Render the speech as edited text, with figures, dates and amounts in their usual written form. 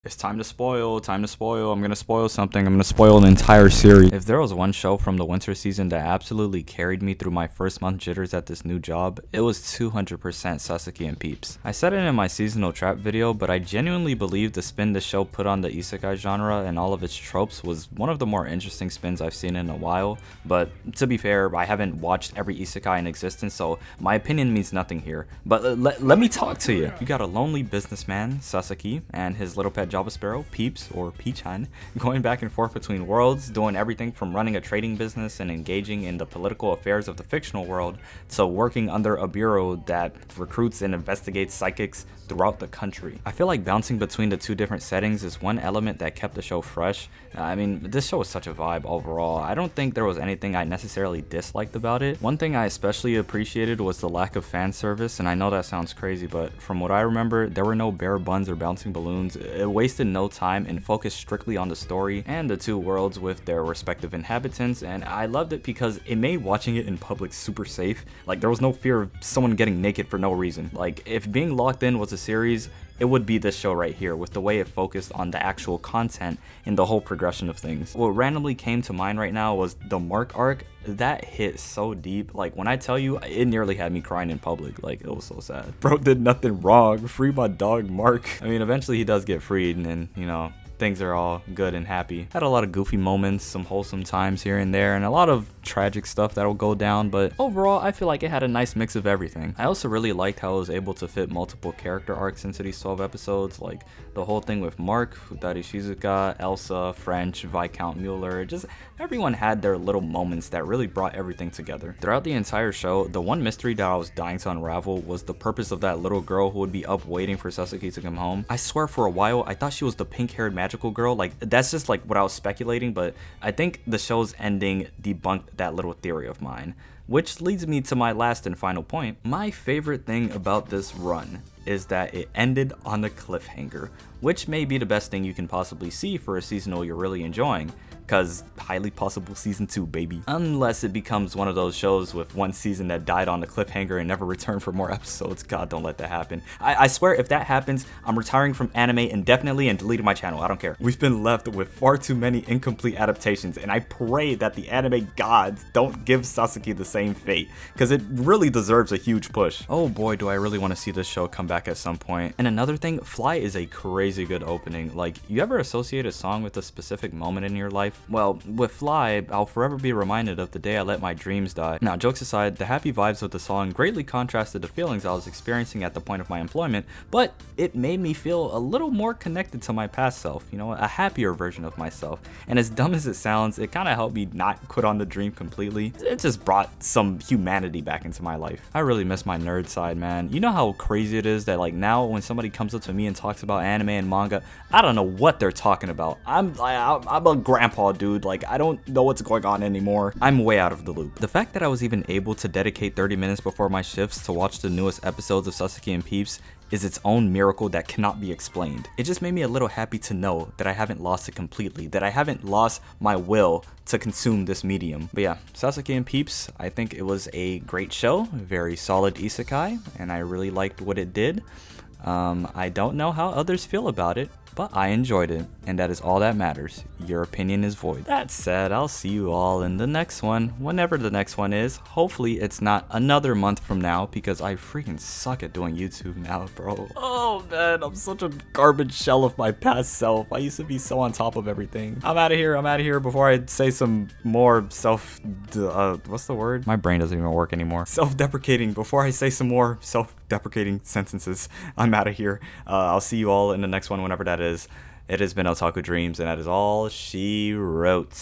It's time to spoil, time to spoil. I'm gonna spoil something. I'm gonna spoil an entire series. If there was one show from the winter season that absolutely carried me through my first month jitters at this new job, it was 200% Sasaki and Peeps. I said it in my seasonal trap video, but I genuinely believe the spin the show put on the Isekai genre and all of its tropes was one of the more interesting spins I've seen in a while. But to be fair, I haven't watched every Isekai in existence, so my opinion means nothing here. But let me talk to you. You got a lonely businessman, Sasaki, and his little pet Java Sparrow, Peeps, or Peachan, going back and forth between worlds, doing everything from running a trading business and engaging in the political affairs of the fictional world, to working under a bureau that recruits and investigates psychics throughout the country. I feel like bouncing between the two different settings is one element that kept the show fresh. I mean, this show was such a vibe overall. I don't think there was anything I necessarily disliked about it. One thing I especially appreciated was the lack of fan service, and I know that sounds crazy, but from what I remember, there were no bare buns or bouncing balloons. It wasted no time and focused strictly on the story and the two worlds with their respective inhabitants, and I loved it because it made watching it in public super safe. Like, there was no fear of someone getting naked for no reason. Like, if being locked in was a series, it would be this show right here, with the way it focused on the actual content and the whole progression of things. What randomly came to mind right now was the Mark arc. That hit so deep. Like, when I tell you, it nearly had me crying in public. Like, it was so sad. Bro did nothing wrong. Free my dog Mark. I mean, eventually he does get freed, and then, you know, things are all good and happy. Had a lot of goofy moments, some wholesome times here and there, and a lot of tragic stuff that'll go down, but overall I feel like it had a nice mix of everything. I also really liked how it was able to fit multiple character arcs into these 12 episodes, like the whole thing with Mark, Futari Shizuka, Elsa, French, Viscount Mueller. Just everyone had their little moments that really brought everything together. Throughout the entire show, the one mystery that I was dying to unravel was the purpose of that little girl who would be up waiting for Sasaki to come home. I swear for a while I thought she was the pink-haired magical girl. Like, that's just like what I was speculating, but I think the show's ending debunked that little theory of mine. Which leads me to my last and final point. My favorite thing about this run is that it ended on a cliffhanger, which may be the best thing you can possibly see for a seasonal you're really enjoying. Cause highly possible season 2, baby. Unless it becomes one of those shows with one season that died on a cliffhanger and never returned for more episodes. God, don't let that happen. I swear if that happens, I'm retiring from anime indefinitely and deleting my channel. I don't care. We've been left with far too many incomplete adaptations, and I pray that the anime gods don't give Sasaki the same fate, cause it really deserves a huge push. Oh boy, do I really want to see this show come back at some point. And another thing, Fly is a crazy good opening. Like, you ever associate a song with a specific moment in your life? Well, with Fly, I'll forever be reminded of the day I let my dreams die. Now, jokes aside, the happy vibes of the song greatly contrasted the feelings I was experiencing at the point of my employment, but it made me feel a little more connected to my past self, you know, a happier version of myself. And as dumb as it sounds, it kind of helped me not quit on the dream completely. It just brought some humanity back into my life. I really miss my nerd side, man. You know how crazy it is that, like, now when somebody comes up to me and talks about anime and manga, I don't know what they're talking about. I'm a grandpa, dude. Like, I don't know what's going on anymore. I'm way out of the loop. The fact that I was even able to dedicate 30 minutes before my shifts to watch the newest episodes of Sasaki and Peeps is its own miracle that cannot be explained. It just made me a little happy to know that I haven't lost it completely, that I haven't lost my will to consume this medium. But yeah, Sasaki and Peeps, I think it was a great show, very solid isekai, and I really liked what it did. I don't know how others feel about it, but I enjoyed it, and that is all that matters. Your opinion is void. That said, I'll see you all in the next one, whenever the next one is. Hopefully it's not another month from now, because I freaking suck at doing YouTube now, bro. Oh man, I'm such a garbage shell of my past self. I used to be so on top of everything. I'm out of here before I say some more what's the word? My brain doesn't even work anymore. Self-deprecating, before I say some more self-deprecating sentences. I'm out of here. I'll see you all in the next one, whenever that is. It has been Otaku Dreams, and that is all she wrote.